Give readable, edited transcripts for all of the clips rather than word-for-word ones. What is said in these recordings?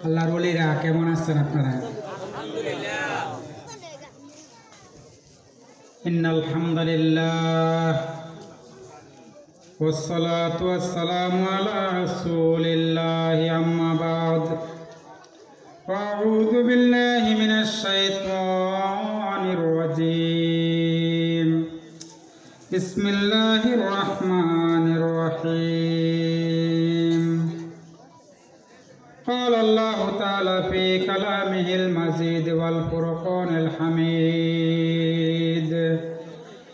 আল্লাহর ওলিরা কেমন আছেন আপনারা? ইন্নাল হামদুলিল্লাহ ওয়াসসালাতু ওয়াসসালামু আলা রাসূলিল্লাহ আম্মা বাদ আউযু বিল্লাহি মিনাশ শাইতানির রাজীম বিসমিল্লাহির রহমানির রহিম قال الله تعالى في كلامه المجيد والفرقان الحميد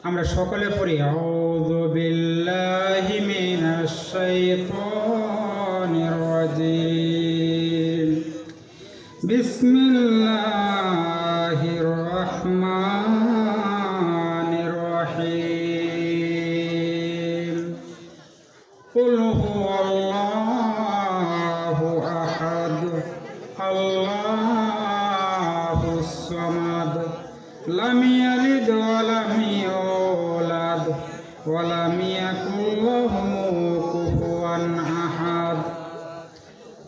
আমরা সকলে পড়ি আউযু বিল্লাহি মিনাশ শাইতানির রাজীম বিসমিল্লাহির রহমানির রহিম কুল হুয়াল্লাহু আহাদ আল্লাহুস সামাদ লাম ইয়ালিদ ওয়া লাম ইউলাদ ওয়া লাম ইয়াকুল লাহু কুফুয়ান আহাদ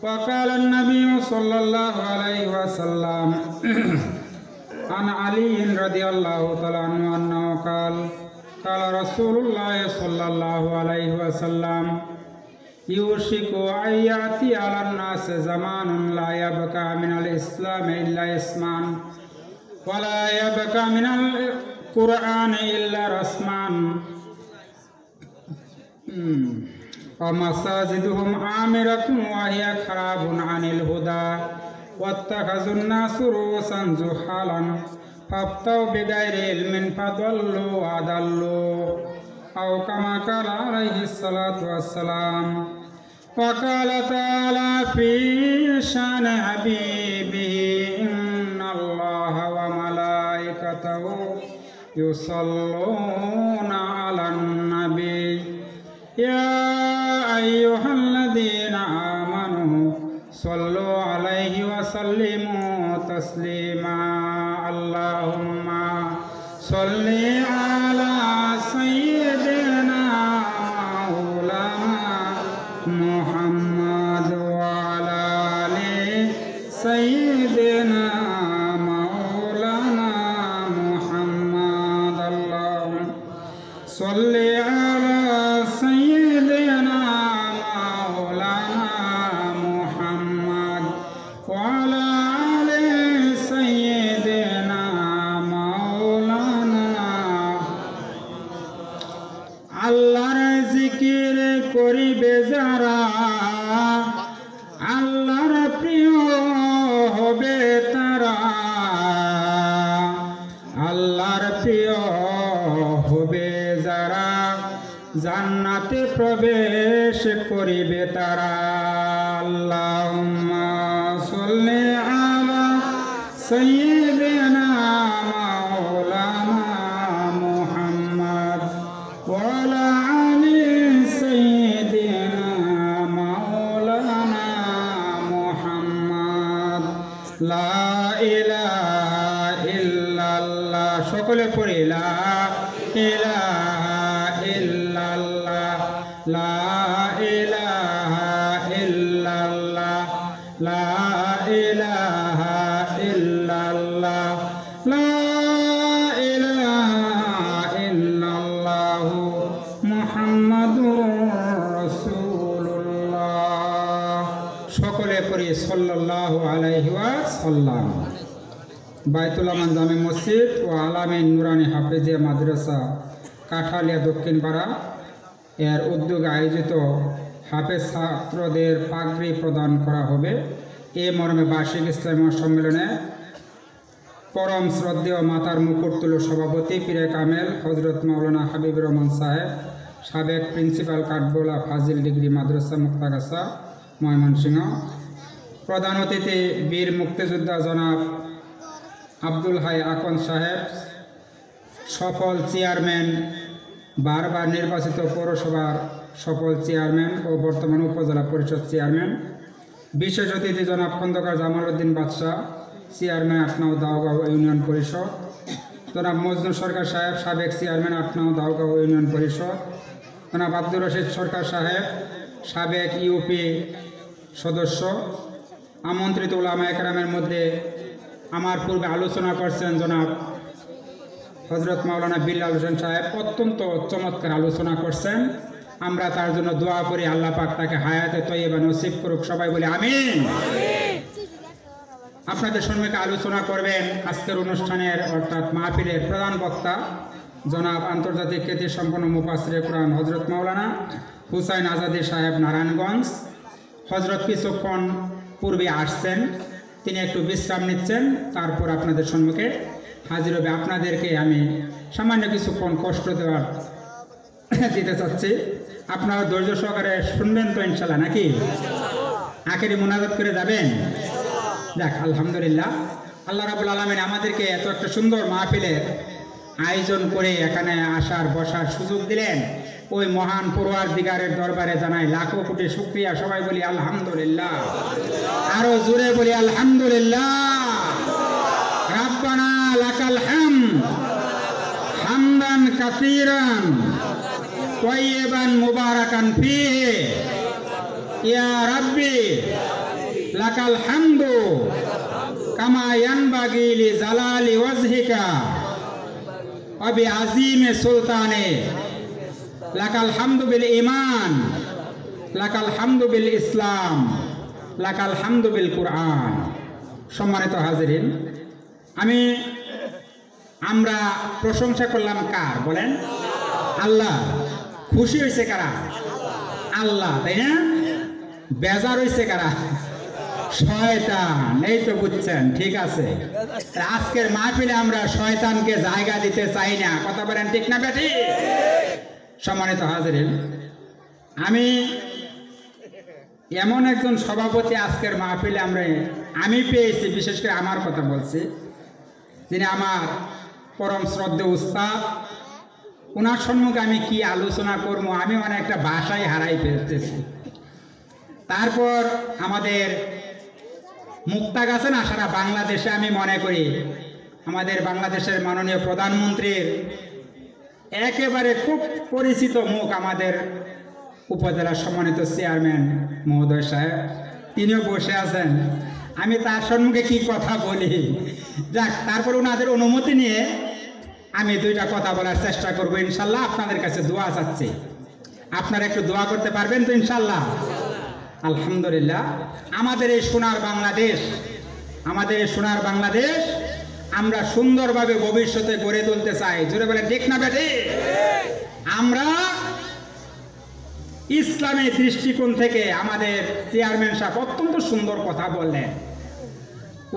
ওয়া ক্বালা an-nabiyyu sallallahu alayhi wa sallam an Ali radhiyallahu ta'ala anhu annahu qala qala rasulullah sallallahu alayhi wa sallam yushiku ayati ala an-nas zamanun la yabqa min al-islam illa isman ولا يبقى من القرآن إلا رسمان ومساجدهم عامرة وهي خراب عن الهدى واتخذوا الناس رؤوسا جهالا فافتوا بغير علم فضلوا وأضلوا أو كما قال عليه الصلاة والسلام وقال تعالى في شأن حبيبه إن الله وملائكته يصلون على النبي يا أيها الذين آمنوا صلوا عليه وسلموا تسليما اللهم صل على سيدنا مولانا محمد وعلى آل سيدنا مولانا محمد اللهم صل على سيدنا مولانا محمد وعلى آل سيدنا مولانا আল্লাহর জিকির করিবে যারা আল্লাহর প্রিয় হবে তারা আল্লাহর প্রিয় হবে যারা জান্নাতে প্রবেশ করিবে তারা আল্লাহুম্মা সাল্লি আলা সাইয়্যিদিনা মাওলানা মুহাম্মদ ওয়া আলা আলি সাইয়্যিদিনা মাওলানা মুহাম্মদ লা ইলাহা ইল্লাল্লাহ সকলে পড়ি লা ইলাহা ইল্লাল্লাহ লা ইলাহা ইল্লাল্লাহ লা ইলাহা ইল্লাল্লাহ লা ইলাহা ইল্লাল্লাহ মুহাম্মাদুর রাসূলুল্লাহ সকলে পড়ি সাল্লাল্লাহু আলাইহি ওয়াসাল্লাম বাইতুল আমান জামে মসজিদ ও আলামিন নুরানি হাফেজিয়া মাদ্রাসা কাঠালিয়া দক্ষিণ পাড়া এর উদ্যোগে আয়োজিত হাফেজ ছাত্রদের পাগড়ি প্রদান করা হবে। এ মর্মে বার্ষিক ইসলামী সম্মেলনে পরম শ্রদ্ধেয় মাতার মুকুটতুল্য সভাপতি পীরে কামেল হজরত মাওলানা হাবিবুর রহমান সাহেব, সাবেক প্রিন্সিপাল কাঠবোলা ফাজিল ডিগ্রি মাদ্রাসা মুক্তাগাছা ময়মনসিংহ। প্রধান অতিথি বীর মুক্তিযোদ্ধা জনাব আব্দুল হাই আকন সাহেব, সফল চেয়ারম্যান, বারবার নির্বাচিত পৌরসভার সফল চেয়ারম্যান ও বর্তমান উপজেলা পরিষদ চেয়ারম্যান। বিশেষ অতিথি জনাব খন্দকার জামাল উদ্দিন বাদশাহ, চেয়ারম্যান আটনাও দাওগাঁও ইউনিয়ন পরিষদ। জনাব মজনু সরকার সাহেব, সাবেক চেয়ারম্যান আটনাও দাওগাঁও ইউনিয়ন পরিষদ। জনাব আব্দুর রশিদ সরকার সাহেব, সাবেক ইউপি সদস্য, আমন্ত্রিত উলামা একরামের মধ্যে আমার পূর্বে আলোচনা করছেন জনাব হজরত মাওলানা বিল্লাল হোসেন সাহেব, অত্যন্ত চমৎকার আলোচনা করছেন। আমরা তার জন্য দোয়া করি, আল্লাহ পাক তাকে হায়াতে তৈয়বা নসিব করুক, সবাই বলি আমিন। আপনাদের সম্মুখে আলোচনা করবেন আজকের অনুষ্ঠানের অর্থাৎ মাহফিলের প্রধান বক্তা জনাব আন্তর্জাতিক খ্যাতি সম্পন্ন মুফাসসিরে কুরআন হজরত মাওলানা হুসাইন আজাদি সাহেব, নারায়ণগঞ্জ। হজরত কিছুক্ষণ পূর্বে আসছেন, তিনি একটু বিশ্রাম নিচ্ছেন, তারপর আপনাদের সম্মুখে হাজির হবে। আপনাদেরকে আমি সামান্য কিছুক্ষণ কষ্ট দিতে চাচ্ছি, আপনারা ধৈর্য সহকারে শুনবেন তো ইনশাল্লাহ, নাকি আখেরি মুনাজাত করে যাবেন? যাক, আলহামদুলিল্লাহ, আল্লাহ রাব্বুল আলামিন আমাদেরকে এত একটা সুন্দর মাহফিলের আয়োজন করে এখানে আসার বসার সুযোগ দিলেন। ওই মহান পরওয়ারদিগারের দরবারে জানাই লাখো কোটি শুকরিয়া। সবাই বলি আলহামদুলিল্লাহ, আরো জোরে বলি আলহামদুলিল্লাহ। রাব্বানা লাকাল হামদ হামদান কাসীরান তাইয়িবান মুবারাকান ফীহি ইয়া রাব্বি লাকাল হামদু কামা ইয়ানবাগি লিজালালি ওয়াজহিকা ওয়া বিআযীমি সুলতানে লাকাল হামদু বিল ঈমান লাকাল হামদু বিল ইসলাম লাকাল হামদু বিল কুরআন। সম্মানিত হাজিরিন, আমরা প্রশংসা করলাম কার বলেন? আল্লাহ। খুশি হয়েছে কারা? আল্লাহ, তাই না? বেজার হয়েছে কারা? শয়তান। এই তো বুঝছেন, ঠিক আছে। আজকের মাহফিলে আমরা শয়তানকে জায়গা দিতে চাই না, কথা বলেন ঠিক না বেটি? সম্মানিত হাজিরিন, আমি এমন একজন সভাপতি আজকের মাহফিলে আমি পেয়েছি, বিশেষ করে আমার কথা বলছি, যিনি আমার পরম শ্রদ্ধেয় উস্তাদ। ওনার সম্মুখে আমি কি আলোচনা করবো, আমি একটা ভাষাই হারাই ফেলতেছি। তারপর আমাদের মুক্তাগাছা না, সারা বাংলাদেশে আমি মনে করি আমাদের বাংলাদেশের মাননীয় প্রধানমন্ত্রীর একেবারে খুব পরিচিত মুখ আমাদের উপজেলার সম্মানিত চেয়ারম্যান মহোদয় সাহেব, তিনিও বসে আছেন। আমি তার সম্মুখে কি কথা বলি? যাক, তারপর ওনাদের অনুমতি নিয়ে আমি দুইটা কথা বলার চেষ্টা করবো ইনশাল্লাহ। আপনাদের কাছে দোয়া চাচ্ছি, আপনারা একটু দোয়া করতে পারবেন তো ইনশাল্লাহ? আলহামদুলিল্লাহ, আমাদের এই সোনার বাংলাদেশ আমরা সুন্দরভাবে ভবিষ্যতে গড়ে তুলতে চাই। জোরে বলে ঠিক না বেটি? আমরা ইসলামী দৃষ্টিকোণ থেকে আমাদের চেয়ারম্যান সাহেব অত্যন্ত সুন্দর কথা বললেন।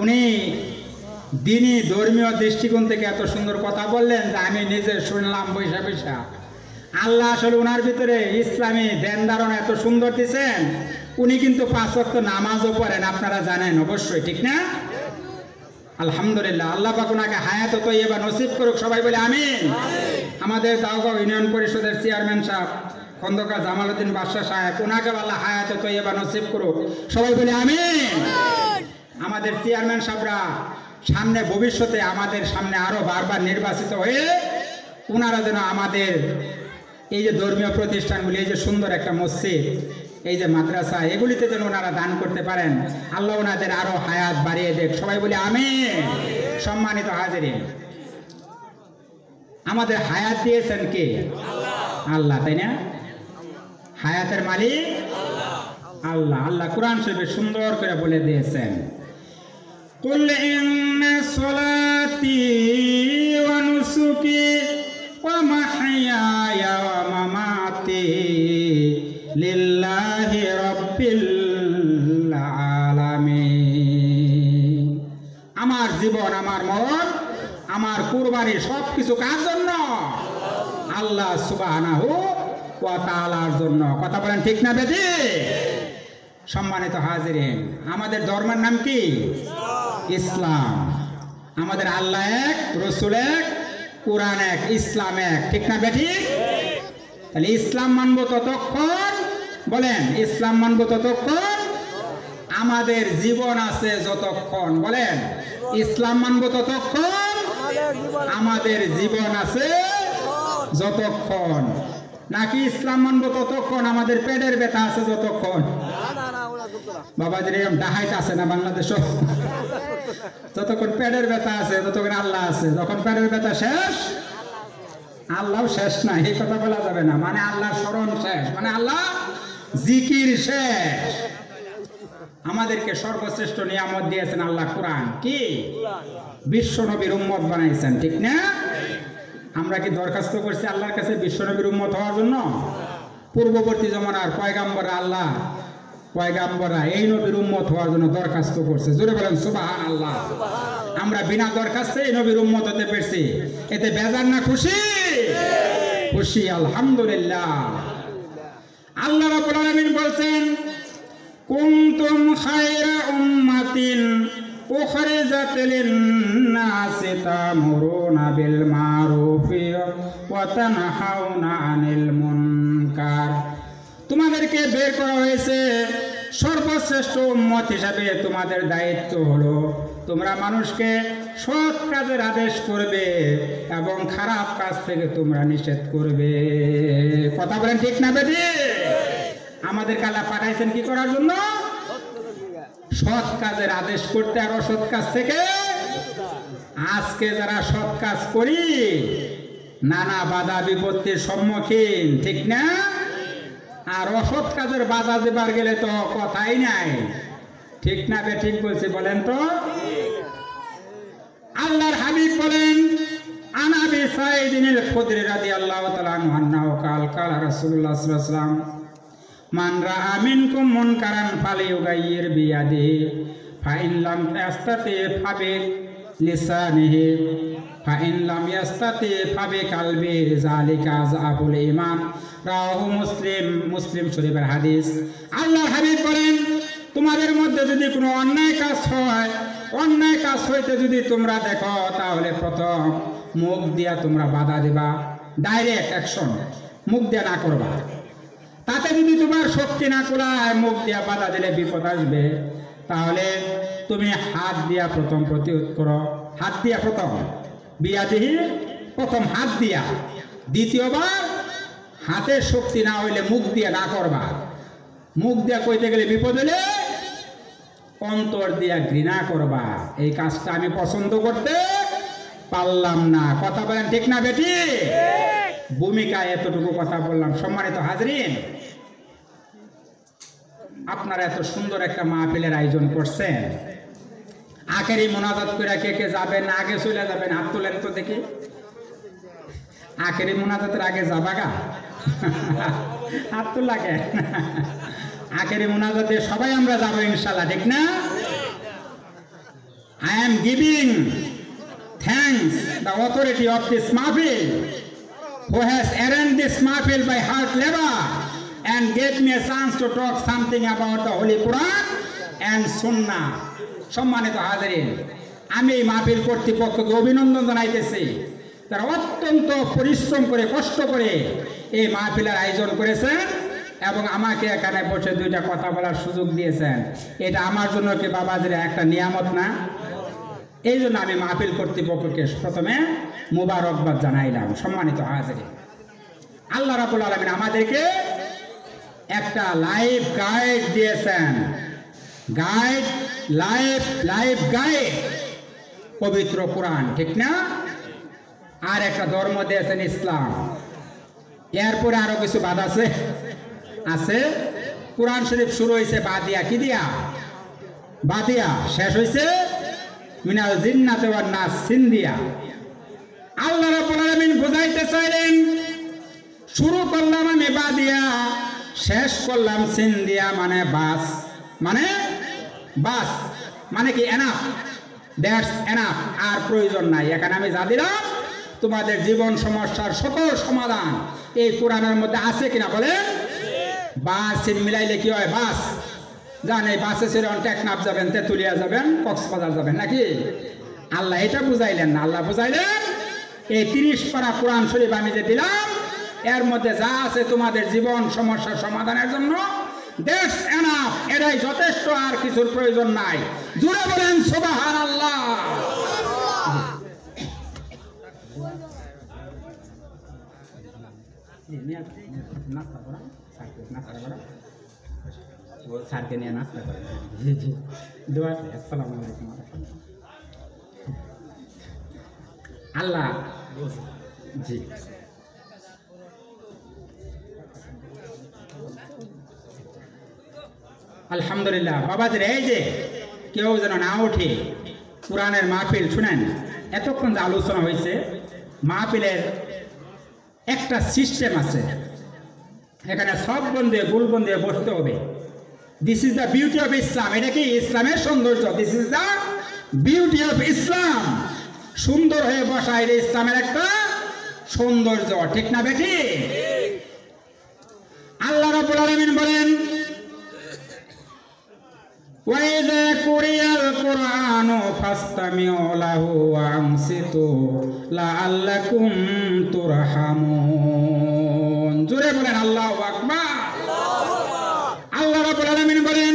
উনি দিনী ধর্মীয় দৃষ্টিকোণ থেকে এত সুন্দর কথা বললেন যে আমি নিজে শুনলাম বৈশা বৈশা। আল্লাহ আসলে ওনার ভিতরে ইসলামী ধ্যান ধারণা এত সুন্দর দিচ্ছেন। উনি কিন্তু 5 ওয়াক্ত নামাজও পড়েন, আপনারা জানেন অবশ্যই, ঠিক না? আলহামদুলিল্লাহ, আল্লাহ পাক ওনাকে হায়াত তৈয়বা নসিব করুক, সবাই বলে আমিন। আমাদের দাওগাঁও ইউনিয়ন পরিষদের চেয়ারম্যান সাহেব খন্দকার জামালউদ্দিন বাদশা সাহেব, ওনাকে আল্লাহ হায়াত তৈয়বা নসিব করুক, সবাই বলে আমিন। আমাদের চেয়ারম্যান সাহেবরা সামনে ভবিষ্যতে আমাদের সামনে আরো বারবার নির্বাচিত হয়ে ওনারা যেন আমাদের এই যে ধর্মীয় প্রতিষ্ঠানগুলি, এই যে সুন্দর একটা মসজিদ, এই যে মাদ্রাসা, এগুলিতে যেন ওনারা দান করতে পারেন। আল্লাহ ওনাদের আরো হায়াত বাড়িয়ে দেখ, সবাই বলে আমিন। সম্মানিত হাজিরিন, আমাদের হায়াত দিয়েছেন কে? আল্লাহ, তাই না? হায়াতের মালিক আল্লাহ। আল্লাহ কোরআন শরীফে সুন্দর করে বলে দিয়েছেন, কুল ইন্না সলাতি ওয়া নুসুকি ওয়া মাহইয়ায়া ওয়া মামাতি লিল্লাহি রাব্বিল আলামিন। আমার জীবন, আমার মরণ, আমার কুরবানি সবকিছু কার জন্য? আল্লাহ সুবহানাহু ওয়া তাআলার জন্য। কথা বলেন ঠিক না বেটি? সম্মানিত হাজিরিন, আমাদের ধর্মের নাম কি? ইসলাম। আমাদের আল্লাহ এক, রসুল এক, কোরআন এক, ইসলাম এক, ঠিক না বেটি? তাহলে ইসলাম মানবো ততক্ষণ, বলেন ইসলাম মানবো ততক্ষণ আমাদের জীবন আছে যতক্ষণ, বলেন ইসলাম মানবো ততক্ষণ আমাদের জীবন আছে যতক্ষণ। নাকি ইসলাম মানবো ততক্ষণ আমাদের পেটের ব্যথা আছে যতক্ষণ? বাবাজির এরকম ডাহাইট আছে না বাংলাদেশও? যতক্ষণ পেটের ব্যথা আছে ততক্ষণ আল্লাহ আছে, যখন পেটের ব্যথা শেষ আল্লাহ শেষ না, এই কথা বলা যাবে না। মানে আল্লাহ স্মরণ শেষ, মানে আল্লাহ জিকির শেষ। আমাদেরকে সর্বশ্রেষ্ঠ নিয়ামত দিয়েছেন আল্লাহ কোরআন, কি বিশ্ব নবীর উম্মত বানাইছেন, ঠিক না? আমরা কি দরখাস্ত করছি আল্লাহর কাছে বিশ্ব নবীর উম্মত হওয়ার জন্য? পূর্ববর্তী জমানার পয়গাম্বররা, আল্লাহ পয়গাম্বররা এই নবীর উম্মত হওয়ার জন্য দরখাস্ত করছে। জোরে বলেন সুবহানাল্লাহ। আমরা বিনা দরখাস্তে এই নবীর উম্মত হতে পেরেছি, এতে বেজার না খুশি? খুশি, আলহামদুলিল্লাহ। আল্লাহ রাব্বুল আলামিন বলছেন, কুনতুম খায়রা উম্মাতিন উখরিজাত লিন-নাসি তা'মুরুনা বিল মা'রুফি ওয়া তানহাউনা আনিল মুনকার। তোমাদেরকে বের করা হয়েছে সর্বশ্রেষ্ঠ উম্মত হিসাবে। তোমাদের দায়িত্ব হলো তোমরা মানুষকে সৎ কাজের আদেশ করবে এবং খারাপ কাজ থেকে তোমরা নিষেধ করবে। কথা বলেন ঠিক না বেটি? আমাদেরকে আল্লাহ পাঠাইছেন কি করার জন্য? সৎ কাজের আদেশ করতে আর অসৎ কাজ থেকে। আজকে যারা সৎ কাজ করি নানা বাধা বিপত্তির সম্মুখীন, ঠিক না? আর অসৎ কাজের বাধা দেবার গেলে তো কথাই নাই, ঠিক না বে? ঠিক বলছি বলেন তো? আল্লাহর হাবিব বলেন, আন আবি সাঈদ আল-খুদরি রাদিয়াল্লাহু তাআলা আনহু কাল কাল রাসূলুল্লাহ সাল্লাল্লাহু আলাইহি ওয়াসাল্লাম মান রাআ মিনকুম মুনকারান ফালিয়ুগাইয়ির বিয়াদিহি ফাইন লাম ইয়াস্তাতি ফাবি লিসানিহি ফাইন লাম ইয়াস্তাতি ফাবি কালবি যালিকা যাবুল ঈমান। রাওয়াহু মুসলিম, মুসলিম শরীফের হাদিস। আল্লাহর হাবিব বলেন, তোমাদের মধ্যে যদি কোনো অন্যায় কাজ হয়, অন্যায় কাজ হইতে যদি তোমরা দেখো, তাহলে প্রথম মুখ দিয়া তোমরা বাধা দিবা, ডাইরেক্ট অ্যাকশন, মুখ দিয়া না করবা। তাতে যদি তোমার শক্তি না কুলায়, মুখ দিয়া বাধা দিলে বিপদ আসবে, তাহলে তুমি হাত দিয়া প্রথম প্রতিরোধ করো। হাত দিয়া প্রথম, বিয়াদিহি প্রথম হাত দিয়া, দ্বিতীয়বার হাতে শক্তি না হইলে মুখ দিয়া না করবা। মুখ দিয়া কইতে গেলে বিপদ হলে অন্তর দিয়া ঘৃণা করবা, এই কাজটা আমি পছন্দ করতে পারলাম না। কথা বলেন ঠিক না বেটি? ভূমিকায় এতটুকু কথা বললাম। সম্মানিত হাজরিন, আপনারা এত সুন্দর একটা মাহফিলের আয়োজন করছেন, আখেরি মোনাজাত করে কে কে যাবেন, আগে চলে যাবেন? হাত তোলেন তো দেখি। আখেরি মোনাজাতের আগে যাবা গা? হাত তো লাগে। আখেরি মোনাজাতে সবাই আমরা যাবো ইনশাআল্লাহ, ঠিক না? I am giving thanks the authority of this mahfil who has arranged this mahfil by hard labor and gave me a chance to talk something about the Holy Quran and Sunnah. সম্মানিত হাজিরিন, আমি এই মাহফিল কর্তৃপক্ষকে অভিনন্দন জানাইতেছি। তারা অত্যন্ত পরিশ্রম করে, কষ্ট করে এই মাহফিলের আয়োজন করেছেন এবং আমাকে এখানে বসে দুইটা কথা বলার সুযোগ দিয়েছেন। এটা আমার জন্য কি বাবাজির একটা নিয়ামত না? এই জন্য আমি মাহফিল কর্তৃপক্ষকে প্রথমে মুবারকবাদ জানাইলাম। সম্মানিত হাজিরিন, আল্লাহ রাব্বুল আলামিন আমাদেরকে একটা লাইফ গাইড দিয়েছেন। গাইড, লাইফ গাইড, পবিত্র কোরআন, ঠিক না? আর একটা ধর্ম দিয়েছেন ইসলাম। এরপরে আরো কিছু বাদ আছে। কোরআন শরীফ শুরু হয়েছে বাদিয়া, কি দিয়া? বাদিয়া। শেষ হয়েছে মিনাল জিন্নাতি ওয়ান নাস, সিন দিয়া। আল্লাহ রাব্বুল আলামিন বুঝাইতে চাইলেন, শুরু করলাম আমি বাদিয়া, শেষ করলাম সিন দিয়া, মানে বাস, মানে বাস, মানে কি এনাফ, দ্যাটস এনাফ, আর প্রয়োজন নাই। এখানে আমি যা দিলাম তোমাদের জীবন সমস্যার সকল সমাধান এই কোরআনের মধ্যে আছে কিনা বলেন? বাস সিন মিলাইলে কি হয়? বাস যান, এই বাসে ছেড়ে টেকনাফ যাবেন, তেঁতুলিয়া যাবেন, কক্সবাজার যাবেন, নাকি? আল্লাহ এটা বুঝাইলেন না। আল্লাহ বুঝাইলেন এই 30 পারা কোরআন শরীফ আমি যে দিলাম, এর মধ্যে যা আছে তোমাদের জীবন সমস্যার সমাধানের জন্য, দ্যাটস এনাফ, এটাই যথেষ্ট, আর কিছুর প্রয়োজন নাই। জুড়ে বলেন সুবহানাল্লাহ। নাস্তা করা নাস্তা করা স্যারকে নিয়ে নাস্তা করে জি জি দোয়া আসসালামু আলাইকুম আল্লাহ জি আলহামদুলিল্লাহ বাবাদের এই যে কেউ যেন না ওঠে কোরআনের মাহফিল শুনেন এতক্ষণ যে আলোচনা হয়েছে মাহফিলের একটা সিস্টেম আছে এখানে সব বন্ধে গুল বন্ধে বসতে হবে this is the beauty of Islam এটা কি ইসলামের সৌন্দর্য this is the beauty of Islam সুন্দর হয়ে বসা এটা ইসলামের একটা সৌন্দর্য ঠিক না বেটি আল্লাহ রাব্বুল আলামিন বলেন وَإِذَا قُرِئَ الْقُرْآنُ فَاسْتَمِعُوا لَهُ وَأَنصِتُوا لَعَلَّكُمْ تُرْحَمُونَ জোরে বলেন আল্লাহু আকবার আল্লাহ রাব্বুল আলামিন বলেন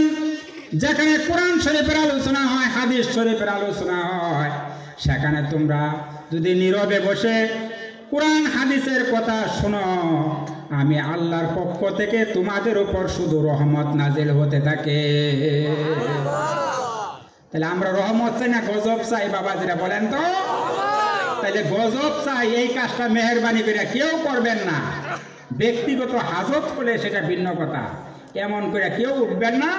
যেখানে কোরআন শরীফের আলোচনা হয় হাদিস শরীফের আলোচনা হয় সেখানে তোমরা যদি নীরবে বসে কোরআন হাদিসের কথা শোনো আমি আল্লাহর পক্ষ থেকে তোমাদের উপর শুধু রহমত নাজিল হতে থাকে তাহলে আমরা রহমত চাই না গজব চাই বাবা যেটা বলেন তো তাহলে গজব চাই এই কাজটা মেহেরবানি করে কেউ করবেন না ব্যক্তিগত হাজত করলে সেটা ভিন্ন কথা এমন করে কেউ উঠবেন না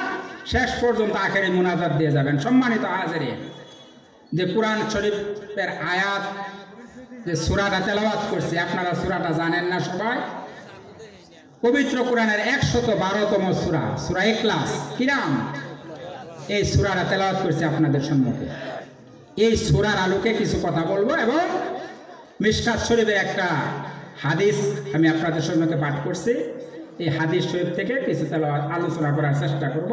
শেষ পর্যন্ত আখেরি মুনাজাত দিয়ে যাবেন সম্মানিত হাজিরিন যে কোরআন শরীফের আয়াত যে সূরাটা তেলাওয়াত করছি আপনারা সূরাটা জানেন না সবাই পবিত্র কোরআনের 112তম সূরা সূরা ইখলাস কি নাম এই সূরাটা তেলাওয়াত করছি আপনাদের সম্মুখে এই সূরার আলোকে কিছু কথা বলবো এবং মিশকাত শরীফের একটা হাদিস আমি আপনাদের সম্মুখে পাঠ করছি এই হাদিস শরীফ থেকে কিছু তেলাওয়াত আলোচনা করার চেষ্টা করব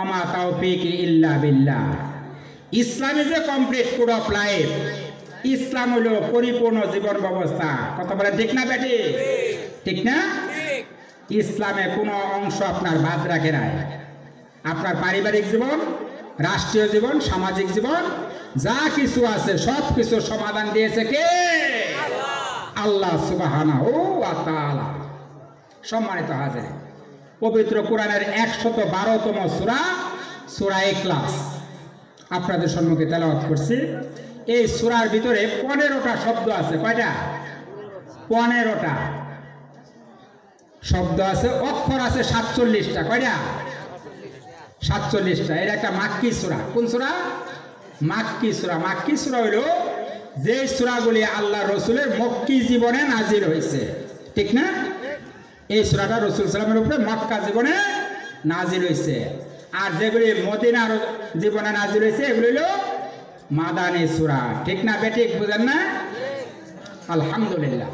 আমা তাওফিক ইল্লা বিল্লাহ Islam is a complete code of life Islam হলো পরিপূর্ণ জীবন ব্যবস্থা কথা বলে ঠিক না বেটি ঠিক না ইসলামে কোনো অংশ আপনার বাদ রাখে নাই আপনার পারিবারিক জীবন রাষ্ট্রীয় জীবন সামাজিক জীবন যা কিছু আছে সব কিছু সমাধান দিয়েছে কে আল্লাহ সুবহানাহু ওয়া তাআলা সম্মানিত হাজির পবিত্র কোরআনের 112তম সূরা সূরা ইখলাস আপনাদের সম্মুখে তেলাওয়াত করছি এই সূরার ভিতরে 15টা শব্দ আছে কয়টা 15টা শব্দ আছে অক্ষর আছে 47টা কয়টা 47টা এর একটা মাক্কি সূরা কোন সূরা মাক্কি সূরা হলো যে সূরাগুলি আল্লাহ রাসূলের মক্কি জীবনে নাজিল হয়েছে ঠিক না এই সূরাটা রাসূল সাল্লাল্লাহু আলাইহি ওয়াসাল্লামের উপরে মক্কা জীবনে নাজিল হয়েছে আর যেগুলি মদিনার জীবনে নাজিল হয়েছে এগুলো হলো মাদানী সূরা ঠিক না বেঠিক বুঝেন না আলহামদুলিল্লাহ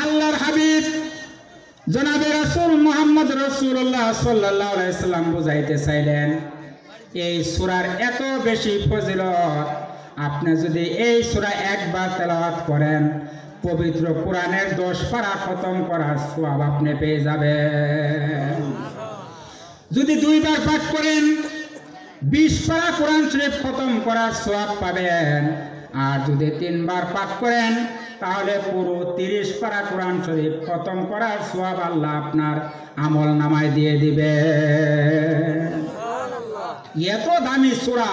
আল্লাহর হাবিব জনাবে রাসূল মুহাম্মদ রাসূলুল্লাহ সাল্লাল্লাহু আলাইহি সাল্লাম বুঝাইতে চাইলেন এই সূরার এত বেশি ফজিলত আপনি যদি এই সূরা একবার তেলাওয়াত করেন পবিত্র কোরআনের 10 পারা খতম করার সওয়াব আপনি পেয়ে যাবেন যদি দুইবার পাঠ করেন 20 পারা কোরআন শরীফ খতম করার সওয়াব পাবেন আর যদি 3 বার পাঠ করেন তাহলে পুরো 30 পারা কোরআন শরীফ খতম করার সওয়াব আল্লাহ আপনার আমলনামায় দিয়ে দিবে এত দামি সূরা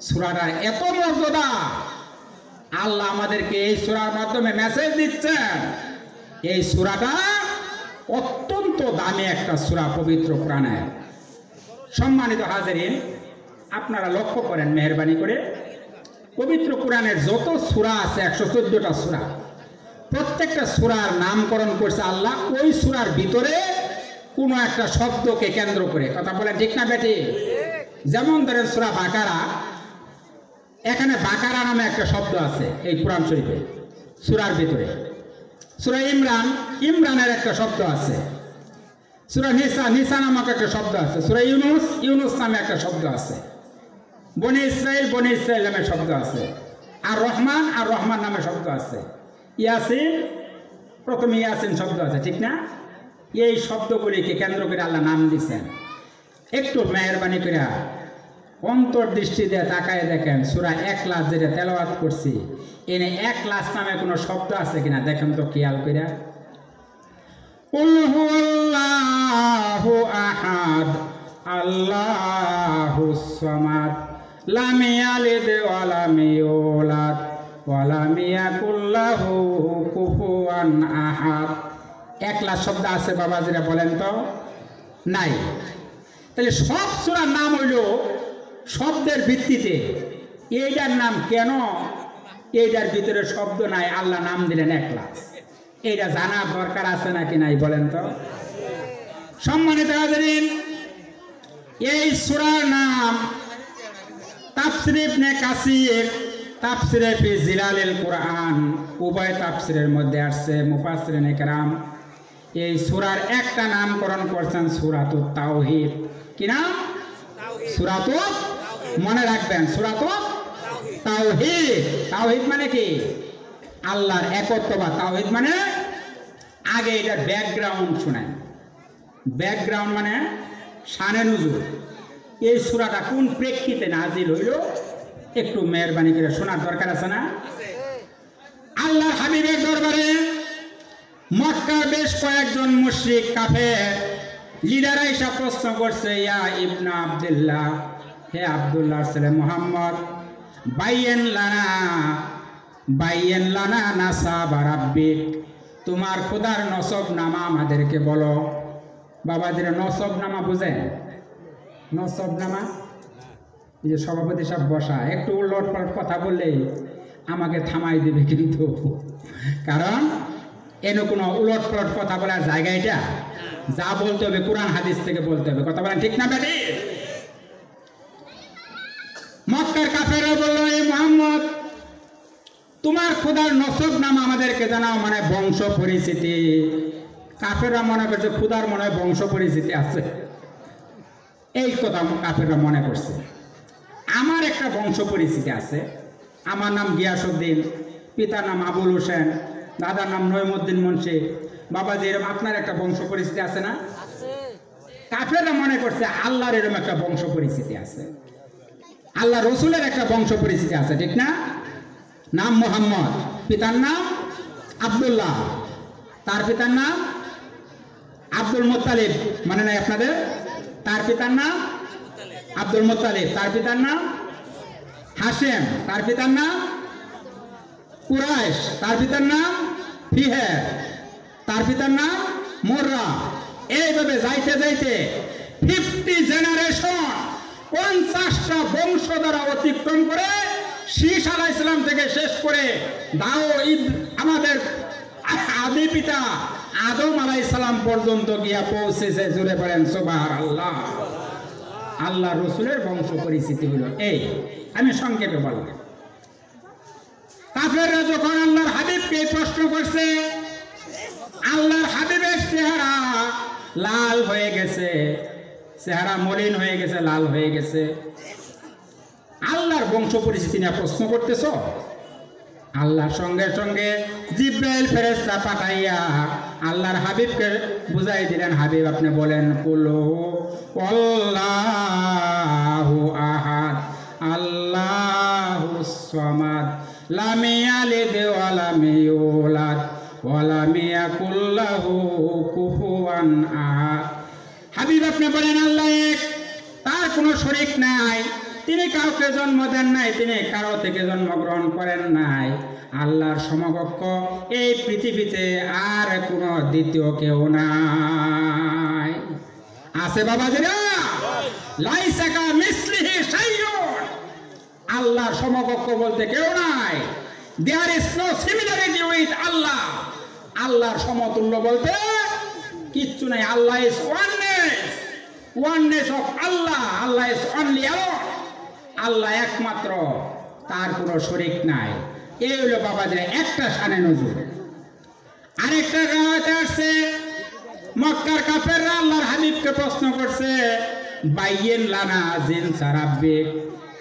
সূরাটার এত মর্যাদা আল্লাহ আমাদেরকে এই সূরার মাধ্যমে মেসেজ দিচ্ছেন এই সূরাটা অত্যন্ত দামি একটা সূরা পবিত্র কোরআনে সম্মানিত হাজিরিন আপনারা লক্ষ্য করেন মেহেরবানি করে পবিত্র কোরআনের যত সূরা আছে 114টা সূরা প্রত্যেকটা সূরার নামকরণ করছে আল্লাহ ওই সূরার ভিতরে কোনো একটা শব্দকে কেন্দ্র করে কথা বলে ঠিক না বেটি যেমন ধরেন সূরা বাকারা এখানে বাকারা নামে একটা শব্দ আছে এই কোরআন শরীফে সূরার ভিতরে সূরা ইমরানের একটা শব্দ আছে সূরা নিসা নামক একটা শব্দ আছে সূরা ইউনুস নামে একটা শব্দ আছে বনি ইসরাইল নামে শব্দ আছে আর রহমান নামে শব্দ আছে ইয়াসিন প্রথমে ইয়াসিন শব্দ আছে ঠিক না এই শব্দগুলিকে কেন্দ্র করে আল্লাহ নাম দিয়েছেন একটু মেহেরবানি করে অন্তর্দৃষ্টি দিয়ে তাকায় দেখেন সূরা ইখলাস যেটা তেলাওয়াত করছি এনে ইখলাস নামে কোনো শব্দ আছে কিনা দেখেন তো খেয়াল কইরা। কুল হুয়াল্লাহু আহাদ আল্লাহুস সামাদ লাম ইয়ালিদ ওয়া লাম ইউলাদ ওয়া লাম ইয়াকুল লাহু কুফুয়ান আহাদ। ইখলাস শব্দ আছে বাবাজিরা বলেন তো? নাই। তাহলে সব সূরার নাম হইল শব্দের ভিত্তিতে। এইটার নাম কেন? এইটার ভিতরে শব্দ নাই, আল্লাহ নাম দিলেন ইখলাস। এইটা জানার দরকার আছে নাকি নাই বলেন তো? সম্মানিত হাজিরিন, এই সূরার নাম তাফসীর ইবনে কাসির, তাফসীরে ফি জিলালিল কুরআন, উভয় তাফসীরের মধ্যে আসছে। মুফাসসিরিনে কেরাম এই সূরার একটা নামকরণ করছেন সূরাতুত তাওহীদ। কি নাম? সূরাতুত, মনে রাখবেন, সূরাতুত তাওহীদ। তাওহীদ মানে কি? আল্লাহর একত্ববাদ। তাওহীদ মানে, আগে এটা ব্যাকগ্রাউন্ড শুনেন। ব্যাকগ্রাউন্ড মানে শানে নুজুল। এই সূরাটা কোন প্রেক্ষিতে নাজিল হইল একটু মেহেরবানি করে শোনার দরকার আছে না? আল্লাহর হাবিবের দরবারে মক্কার বেশ কয়েকজন মুশরিক কাফের লিডার আইসা প্রশ্ন করছে, ইয়া ইবনা আব্দুল্লাহ, হে আব্দুল্লাহর ছেলে মুহাম্মদ, বাইয়েন লানা নাসাবা রাব্বিক, তোমার খোদার নসব নামা আমাদেরকে বলো। বাবাজিরা নসব নামা বুঝেন? নসব নামা, এই যে সভাপতি সাহেব বসা, একটু উলটপালট কথা বললেই আমাকে থামাই দেবে কিন্তু, কারণ এনে কোনো উলটপালট কথা বলার জায়গা এটা। যা বলতে হবে কোরআন হাদিস থেকে বলতে হবে। কথা বলেন ঠিক না বেটি? মক্কার কাফেররা বলল, এ মুহাম্মদ, তোমার খোদার নসব নাম আমাদেরকে জানাও, মানে বংশ পরিচিতি। কাফেররা মনে করছে খোদার মনে হয় বংশ পরিচিতি আছে, এই কথা কাফেররা মনে করছে। আমার একটা বংশ পরিচিতি আছে, আমার নাম গিয়াসউদ্দিন, পিতার নাম আবুল হোসেন, দাদার নাম নঈমুদ্দিন মুন্সি। বাবাজি, এরকম আপনার একটা বংশ পরিচিতি আছে না? কাফেররা মনে করছে আল্লাহর এরকম একটা বংশ পরিচিতি আছে, আল্লাহ রসুলের একটা বংশ পরিচিতি আছে, ঠিক না? নাম মুহাম্মদ, পিতার নাম আব্দুল্লাহ, তার পিতার নাম আব্দুল মুত্তালিব, মানে নাই আপনাদের? তার পিতার নাম আব্দুল মুত্তালিব, তার পিতার নাম হাশেম, তার পিতার নাম কুরাইশ, তার পিতার নাম ফিহের, তার পিতার নাম মুররা। এইভাবে যাইতে যাইতে 50 জেনারেশন, 50টা বংশ দ্বারা অতিক্রম করে শীস আলাইহিস সালাম থেকে শেষ করে আমাদের আদি পিতা আদম আলাইহিস সালাম পর্যন্ত গিয়া পৌঁছেছে। জুড়ে পড়েন সুবহানাল্লাহ। আল্লাহ রসুলের বংশ পরিচিতি হলো এই। আমি সংক্ষেপে বললাম। কাফেররা যখন আল্লাহর হাবিবকে প্রশ্ন করছে, আল্লাহর হাবিবের চেহারা লাল হয়ে গেছে, চেহারা মলিন হয়ে গেছে, লাল হয়ে গেছে। আল্লাহর বংশ পরিচিতি নিয়ে প্রশ্ন করতেছ? আল্লাহর সঙ্গে সঙ্গে জিব্রাইল ফেরেশতা পাঠাইয়া আল্লাহর হাবিবকে বুঝাই দিলেন, হাবিব আপনি বলেন, কুলু আল্লাহু আহাদ আল্লাহুস সামাদ লাম ইয়ালিদ ওয়া লাম ইউলাদ ওয়া লাম ইয়াকুল লাহু কুফুয়ান আহাদ। হাবিব আপনি বলেন আল্লাহ এক, তার কোনো শরীক নাই, তিনি কাউকে জন্ম দেন নাই, তিনি কারো থেকে জন্মগ্রহণ করেন নাই। আল্লাহর সমকক্ষ এই পৃথিবীতে আর কোনো দ্বিতীয় কেউ নাই। আছে বাবাজিরা? লাইসা কামিসলিহি শাইউন, আল্লাহর সমকক্ষ বলতে কেউ নাই। There is no similarity with Allah, আল্লাহর সমতুল্য বলতে কিচ্ছু নাই। Allah is oneness of Allah, Allah is only alone, Allah একমাত্র, তার কোনো শরীক নাই। এই হলো বাবাজিরা একটা শানে নজুল। আরেকটা রাওয়াতে আসছে, মক্কার কাফেররা আল্লাহর হাবিবকে প্রশ্ন করছে, বাইয়েন লানা জিনসা রাব্বিক,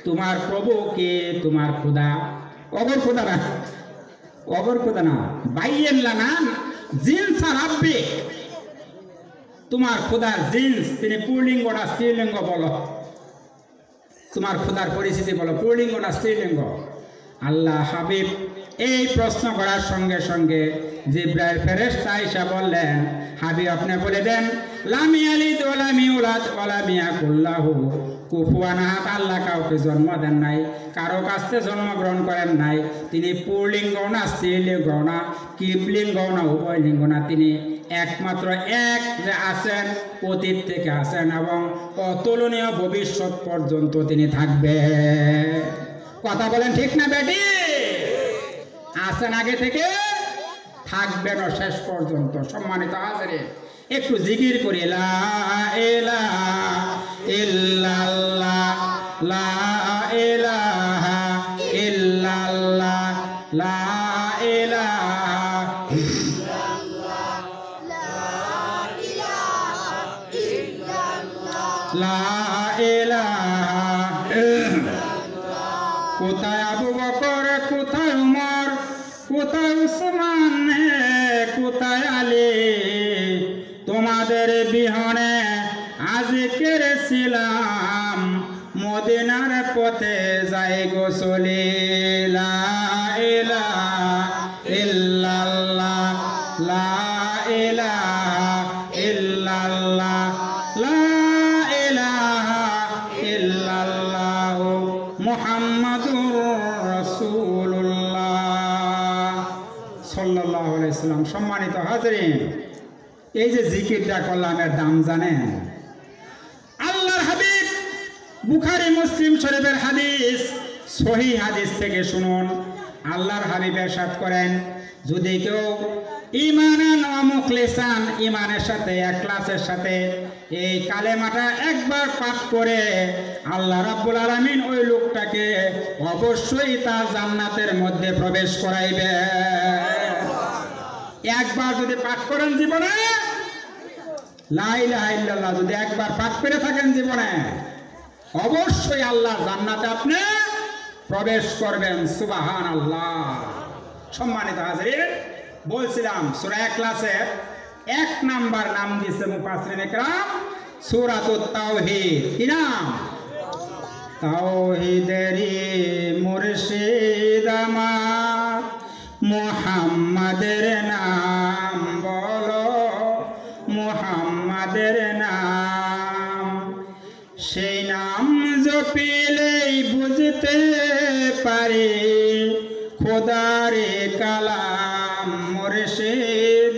তোমার প্রভু কে, তোমার খোদা? অগর খোদা না, অগর খোদা না, বাইয়েন লানা জিনসা রাব্বিক, তোমার খোদার জিন্স, তিনি পুল্লিঙ্গটা স্ত্রীলিঙ্গ বলো। তোমার খোদার পরিচিতি বলো, পুল্লিঙ্গ না স্ত্রীলিঙ্গ? আল্লাহ হাবিব এই প্রশ্ন করার সঙ্গে সঙ্গে জিব্রাইল ফেরেশতা আয়েশা বললেন, হাবিব আপনি বলে দেন, লাম ইয়ালিদ ওয়া লাম ইউলাদ ওয়া লাম ইয়াকুল লাহু কুফুয়ান আহাদ। আল্লাহ কাউকে জন্ম দেন নাই, কারো কাছ থেকে জন্মগ্রহণ করেন নাই। তিনি পুল্লিঙ্গ না স্ত্রীলিঙ্গ না কিবলিঙ্গ না উভয়লিঙ্গ না, তিনি একমাত্র এক যে আছেন, অতীত থেকে আছেন এবং অতুলনীয় ভবিষ্যৎ পর্যন্ত তিনি থাকবে। কথা বলেন ঠিক না বেটি? আছেন আগে থেকে, থাকবেন শেষ পর্যন্ত। সম্মানিত হাজিরিন, একটু জিকির করি, লা ইলাহা ইল্লাল্লাহ, লা ইলাহা ইল্লাল্লাহ, লা ইলাহা ইল্লাল্লাহ, লা ইলাহা ইল্লাল্লাহ। কোথায় আবু বকর, কোথায় উমর, কোথায় উসমান, কোথায় আলী? তোমাদের বিহনে আজকের ছিলাম, মদিনার পথে যাই গো চলে। লা ইলাহা ইল্লাল্লাহ, লা ইলাহা ইল্লাল্লাহ, লা ইলাহা ইল্লাল্লাহ মুহাম্মাদুর রাসূলুল্লাহ সাল্লাল্লাহু আলাইহি সাল্লাম। সম্মানিত হাজিরিন, এই যে জিকিরটা করলাম এর দাম জানেন? আল্লাহর হাবিব বুখারী মুসলিম শরীফের হাদিস, সহিহ হাদিস থেকে শুনুন। আল্লাহর হাবিব ইরশাদ করেন, যদি কেউ ঈমানান ওয়া মুখলিসান, ঈমানের সাথে ইখলাসের সাথে এই কালেমাটা একবার পাঠ করে, আল্লাহ রাব্বুল আলামিন ওই লোকটাকে অবশ্যই তার জান্নাতের মধ্যে প্রবেশ করাইবে। একবার যদি পাঠ করেন জীবনে, লা ইলাহা ইল্লাল্লাহ যদি একবার পাঠ করে থাকেন জীবনে, অবশ্যই আল্লাহ জান্নাতে আপনি প্রবেশ করবেন। সুবহানাল্লাহ। সম্মানিত হাজিরিন, বলছিলাম সূরা ইখলাসের 1 নাম্বার নাম দিয়েছে মুফাসসিরিনে কেরাম সূরাতুত তাওহীদ। কি নাম? তাওহীদেরই মুর্শিদ আমার, মুহাম্মাদের নাম বলো, মুহাম্মাদের নাম। সেই নাম জপিলেই বুঝতে পারি খোদারে কালাম, মুর্শিদ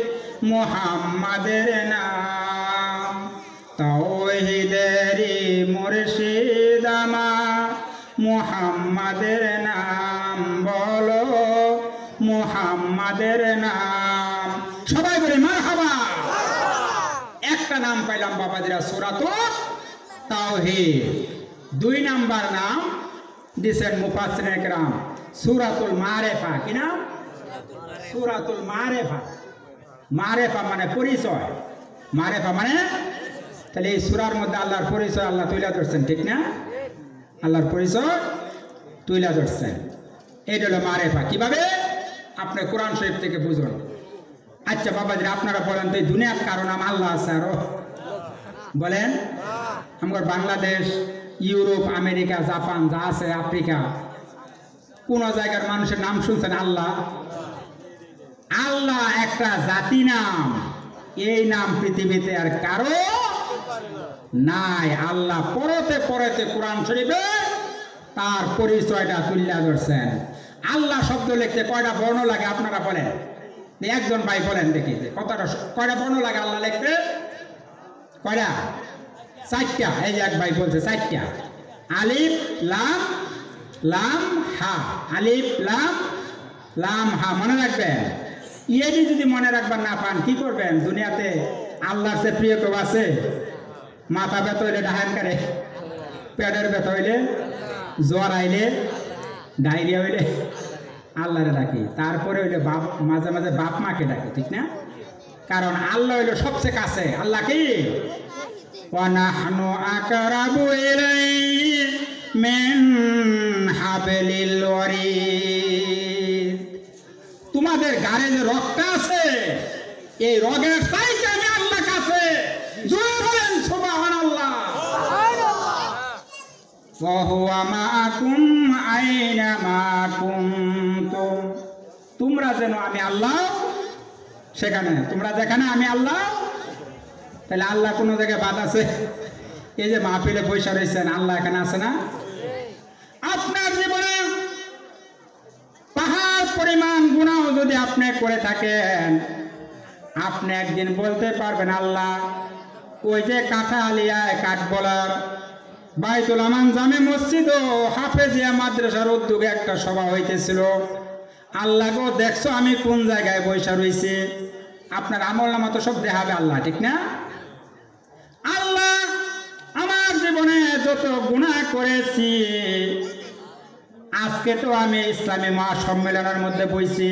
মুহাম্মাদের নাম। তাওহীদেরই মুর্শিদ আমার, মুহাম্মাদের নাম বলো, মুহাম্মাদের নাম। সবাই বলে মারহাবা। একটা নাম পাইলাম বাবাজিরা, সূরাতুত তাওহীদ। 2 নাম্বার নাম দিয়েছেন মুফাসসিরিনে কেরাম সূরাতুল মারিফা। কি নাম? সূরাতুল মারিফা। মারিফা মানে পরিচয়, মারিফা মানে, তাহলে এই সূরার মধ্যে আল্লাহর পরিচয় আল্লাহ তুলে ধরছেন, ঠিক না? আল্লাহর পরিচয় তুলে ধরছেন, এটা হলো মারিফা। কিভাবে? আপনি কোরআন শরীফ থেকে বুঝুন। আচ্ছা বাবাজি, আপনারা বলেন তো এই দুনিয়ার কারো নাম আল্লাহ আছে আরো? বলেন। আমার বাংলাদেশ, ইউরোপ, আমেরিকা, জাপান যা আছে, আফ্রিকা, কোন জায়গার মানুষের নাম শুনছেন আল্লাহ? আল্লাহ একটা জাতি নাম, এই নাম পৃথিবীতে আর কারো নাই। আল্লাহ পরতে পরতে কোরআন শরীফে তার পরিচয়টা তুলে ধরছেন। আল্লাহ শব্দ লিখতে কয়টা বর্ণ লাগে আপনারা বলেন? একজন ভাই বলেন দেখি, যে কতটা কয়টা বর্ণ লাগে আল্লাহ লিখতে? কয়টা? 4টা। এই যে এক ভাই বলছে 4টা। আলিফ লাম লাম হা, আলিফ লাম লাম হা। মনে রাখবেন। ইয়েদি যদি মনে রাখবার না পান কি করবেন? দুনিয়াতে আল্লাহর চেয়ে প্রিয় কেউ আছে? মাথা ব্যথা হইলে ডাহান করে, পেটের ব্যথা হইলে, জ্বর আইলে, ডায়রিয়া হইলে আল্লাহরে ডাকি। তারপরে হইলে বাপ, মাঝে মাঝে বাপ মাকে ডাকি, ঠিক না? কারণ আল্লাহ হইল সবচেয়ে কাছে। আল্লাহ কি? ওয়ানাহনু আকরাবু ইলাইহি মিন হাবলিল ওয়ারিদ। তোমাদের গায়ে যে রক্ত আছে, এই রগের চাইতে আমি আল্লাহ কাছে। জোরে বলেন সুবহানাল্লাহ। ওয়া হুয়া মাআকুম আইনামা কুনতুম, তোমরা যেন আমি আল্লাহ সেখানে, তোমরা যেখানে আমি আল্লাহ। তাহলে আল্লাহ কোনো জায়গায় বাদ আছে? এই যে মাহফিলে পয়সা রয়েছেন, আল্লাহ এখানে আছে না? আপনার জীবনে পাহাড় পরিমাণ গুনাহ যদি আপনি করে থাকেন, আপনি একদিন বলতে পারবেন আল্লাহ ওই যে কাঠালিয়ায় কাঠবলার বাইতুল আমান জামে মসজিদ ও হাফেজিয়া মাদ্রাসার উদ্যোগে একটা সভা হইতেছিল, আল্লাহ গো দেখছো আমি কোন জায়গায় বৈশা রয়েছি, আপনার আমলনামা তো সব দেখাবে আল্লাহ, ঠিক না? আল্লাহ আমার জীবনে যত গুনাহ করেছি, আজকে তো আমি ইসলামী মহাসম্মেলনের মধ্যে বইছি,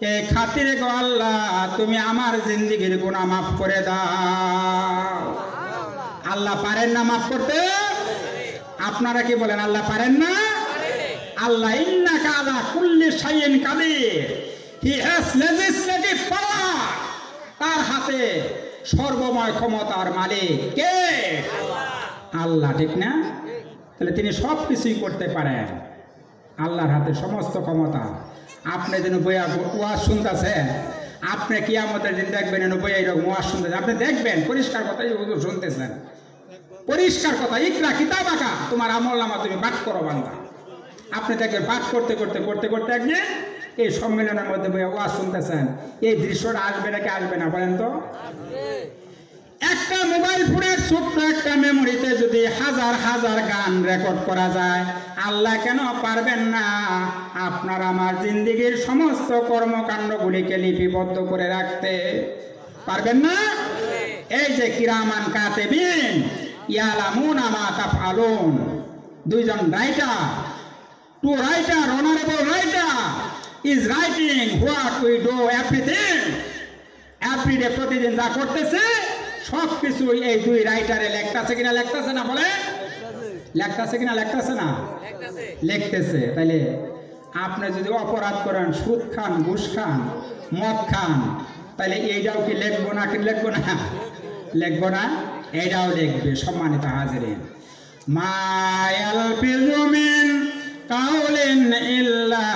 এই খাতিরে গো আল্লাহ তুমি আমার জিন্দেগির গুনাহ মাফ করে দাও। আল্লাহ পারেন না মাফ করতে? আপনারা কি বলেন আল্লাহ পারেন না? আল্লাহ ইন্নাকা আলা কুল্লি শাইইন কাদির, হি হ্যাজ লেজিসলেটিভ পাওয়ার, তার হাতে সর্বময় ক্ষমতার মালিক কে? আল্লাহ, ঠিক না? তাহলে তিনি সব কিছুই করতে পারেন, আল্লাহর হাতে সমস্ত ক্ষমতা। আপনি যেন বইয়া ওয়াজ শুনতেছেন, আপনি কিয়ামতের দিন দেখবেন বইয়া এরকম ওয়াজ শুনতেছেন, আপনি দেখবেন পরিষ্কার কথাই হুজুর শুনতেছেন, পরিষ্কার কথা। ইকরা কিতাবাকা, তোমার আমলনামা তুমি পাঠ করো বান্দা। আপনি দেখবেন পাঠ করতে করতে করতে করতে একদিন এই সম্মেলনের মধ্যে বইয়া ওয়াজ শুনতেছেন, এই দৃশ্যটা আসবে নাকি আসবে না বলেন তো? একটা মোবাইল ফোনের ছোট্ট একটা মেমোরিতে যদি হাজার হাজার গান রেকর্ড করা যায়, আল্লাহ কেন পারবেন না আপনার আমার জিন্দেগির সমস্ত কর্মকাণ্ডগুলিকে লিপিবদ্ধ করে রাখতে? পারবেন না? এই যে কিরামান কাতিবিন ইয়ালামুনা মা তাফআলুন, দুইজন writer, two writer, honourable writer is writing what we do everything, everyday, প্রতিদিন যা করতেছে সব কিছু এই দুই রাইটারে লেখতেছে কিনা? লেখতেছে না? বলে লেখতেছে কিনা? লেখতেছে না? লিখতেছে। তাইলে আপনি যদি অপরাধ করেন, সুদ খান, ঘুষ খান, মদ খান, তাহলে এইটাও কি লিখবো না? কি লিখবো না? লিখবো না? এইটাও লিখবে। সম্মানিত হাজিরিন, মা ইয়ালফিযু মিন কাউলিন ইল্লা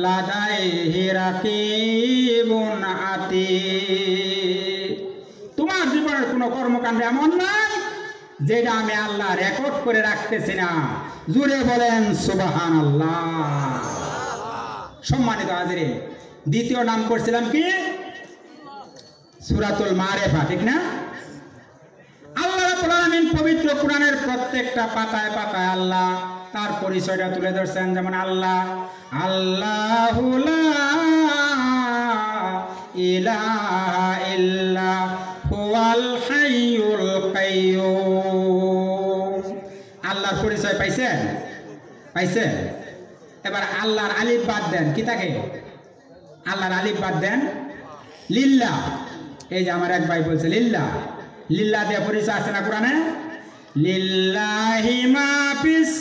লাদাইহি রাকিবুন আতীদ। তোমার জীবনের কোনো কর্মকাণ্ড এমন নাই যেটা আমি আল্লাহ রেকর্ড করে রাখতেছি না। জুড়ে বলেন সুবহানাল্লাহ। সম্মানিত হাজিরিন, দ্বিতীয় নাম করছিলাম কি? সূরাতুল মারিফা, ঠিক না? আল্লাহ রাব্বুল আলামিন পবিত্র কোরআনের প্রত্যেকটা পাতায় পাতায় আল্লাহ তার পরিচয়টা তুলে ধরছেন। যেমন আল্লাহ আল্লাহু লা ইলাহা ইল্লা হুয়াল হাইয়ুল কাইয়্যুম। আল্লাহর পরিচয় পাইছেন? পাইছেন? এবার আল্লাহর আলিফ বাদ দেন, কি থাকে? আল্লাহর আলিফ বাদ দেন লিল্লাহ। এই যে আমার এক ভাই বলছে লিল্লাহ, লিল্লাহ দিয়ে পরিচয় আছে না কোরআনে? লিল্লাহি মা ফিস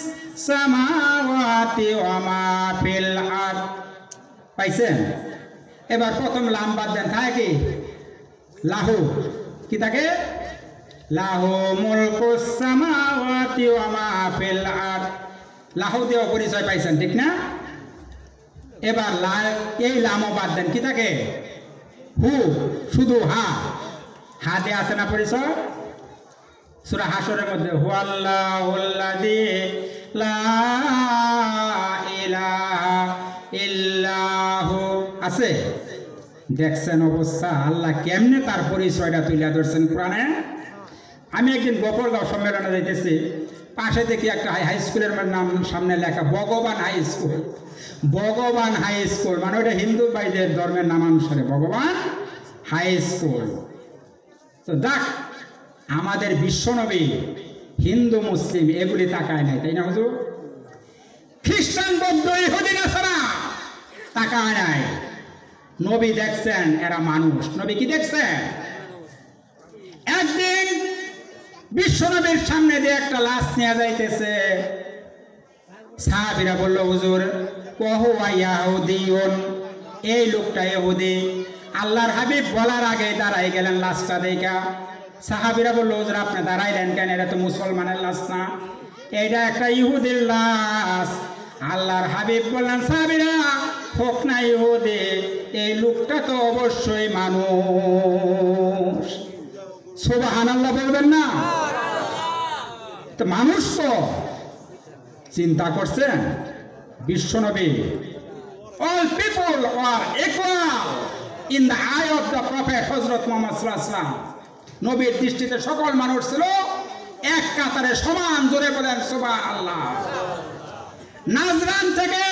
সামাওয়াতি ওয়া মা ফিল আরদ। পাইছেন? এবার প্রথম লাম বাদ দেন, থাকে কি? লাহু, কি থাকে? লাহু মুলকুস সামাওয়াতি ওয়া মা ফিল আরদ। লাহু দিয়ে পরিচয় পাইছেন, ঠিক না? এবার এই লামও বাদ দেন, কি থাকে? হু, শুধু হা, হা দিয়ে আছে না পরিচয়? সূরা হাশরের মধ্যে হুয়াল্লাহুল্লাযী লা ইলাহা ইল্লাহু আছে। দেখছেন অবস্থা, আল্লাহ কেমনে তার পরিচয়টা তুলে ধরছেন কোরআনে। আমি একদিন গোপালগাঁও সম্মেলনে যাইতেছি, পাশে দেখি একটা হাই স্কুলের নাম সামনে লেখা ভগবান হাই স্কুল। ভগবান হাই স্কুল মানে ওটা হিন্দু ভাইদের ধর্মের নামানুসারে ভগবান হাই স্কুল। তো দেখ, আমাদের বিশ্বনবী হিন্দু মুসলিম এগুলি তাকায় নাই, তাই না হুজুর? খ্রিস্টান, বৌদ্ধ, ইহুদি, নাসারা তাকায় নাই। নবী দেখছেন এরা মানুষ। নবী কি দেখছেন? একদিন বিশ্বনবীর সামনে দিয়ে একটা লাশ নিয়ে যাইতেছে, সাহাবীরা বলল হুজুর ওহুয়া ইয়াহুদিয়ুন, এই লোকটা ইহুদি। আল্লাহর হাবিব বলার আগে দাঁড়াই গেলেন লাশটা দেখা। সাহাবীরা বলল হুজুর আপনি দাঁড়াইলেন কেন? এটা তো মুসলমানের লাশ না। এটা একটা ইহুদির লাশ। আল্লাহর হাবিব বললেন, সাহাবীরা, হোক না ইহুদি, এই লোকটা তো অবশ্যই মানুষ। সুবহানাল্লাহ বলবেন না? তো মানুষ তো চিন্তা করছেন বিশ্বনবী, all people are equal in the eye of the prophet হযরত মুহাম্মদ সাল্লাল্লাহু আলাইহি ওয়াসাল্লাম। নবীর দৃষ্টিতে সকল মানুষ ছিল এক কাতারে সমান। জোরে বলেন সুবহানাল্লাহ। নাজরান থেকে,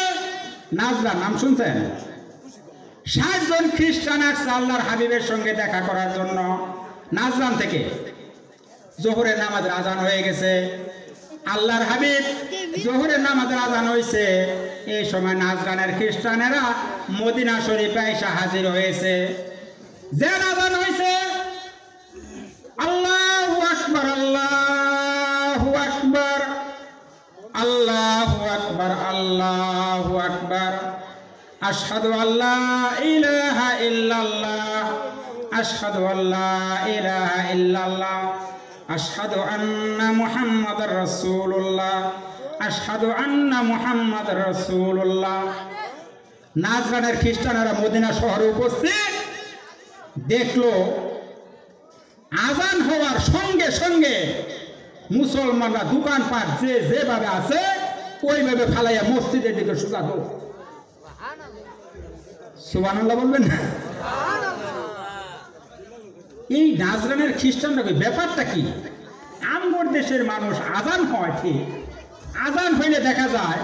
নাজরান নাম শুনছেন? 60 জন খ্রিস্টান আসছে আল্লাহর হাবিবের সঙ্গে দেখা করার জন্য। নাজরান থেকে জোহরের নামাজের আজান হয়ে গেছে। আল্লাহর হাবিব জোহরের নামাজের আজান হয়েছে। এই সময় নাজরানের খ্রিস্টানেরা মদিনা শরীফে এসে হাজির হয়েছে। যে আজান হয়েছে, আল্লাহু আকবার, আল্লাহু আকবার, আল্লাহু আকবার, আল্লাহু আকবার, আশহাদু আল্লা ইলাহা ইল্লাল্লাহ, আশহাদু আল্লা ইলাহা ইল্লাল্লাহ, আশহাদু আন্না মুহাম্মাদার রাসূলুল্লাহ, আশহাদু আন্না মুহাম্মাদার রাসূলুল্লাহ। নাজরানের খ্রিস্টানেরা মদিনা শহরে উপস্থিত, দেখলো আজান হওয়ার সঙ্গে সঙ্গে মুসলমানরা দোকানপাট যে যেভাবে আছে ওইভাবে ফালাইয়া মসজিদের দিকে সোজা দৌড়। সুবহানাল্লাহ বলবেন না? এই নাজরানের খ্রিস্টানরা ব্যাপারটা কি? আমগর দেশের মানুষ আজান হয় ঠিক, আজান হইলে দেখা যায়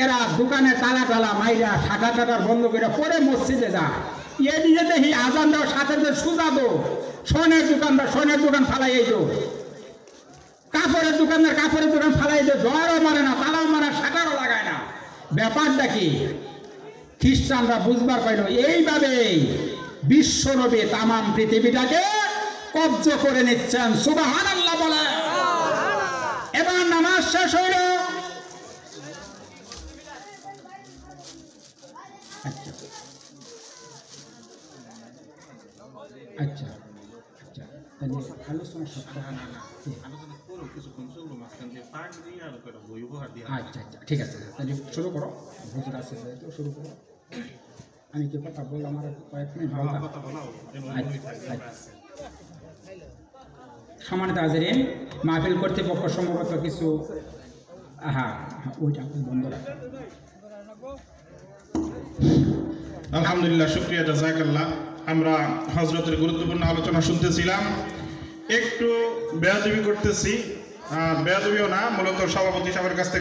এরা দোকানে তালা টালা মাইরা শাটার টাটার বন্ধ করে পরে মসজিদে যায়। এ নিজে দেখি আজান দেওয়ার সাথে সোজা দো। সোনের দোকানদার সোনের দোকান ফালাই দো, কাপড়ের দোকানদার কাপড়ের দোকান ফালাই দো। জ্বরও মারে না, তালাও মারে, শাটারও লাগায় না। ব্যাপারটা কি? খ্রিস্টানরা বুঝবার পাইল এইভাবে বিশ্বনবী তামাম পৃথিবীটাকে কব্জ করে নিচ্ছেন। সুবহানাল্লাহ বলে। এবার নামাজ শেষ হইল। আচ্ছা আচ্ছা, তাহলে আলোচনা আচ্ছা আচ্ছা ঠিক আছে, তাহলে শুরু করো। হুজুর আছে তো শুরু করো। আমি কি কথা বললাম? আমার কয়েক মিনিট সম্মানিত হাজিরিন, মাহফিল কর্তৃপক্ষ সম্ভবত কিছু ওইটা বন্ধ রাখো। আলহামদুলিল্লাহ, শুকরিয়া, জাযাকাল্লাহ। আমরা হযরতের গুরুত্বপূর্ণ আলোচনা শুনতেছিলাম। একটু বেয়াদবি করতেছি, বেয়াদবিও না, মূলত সভাপতি সাহেবের কাছ থেকে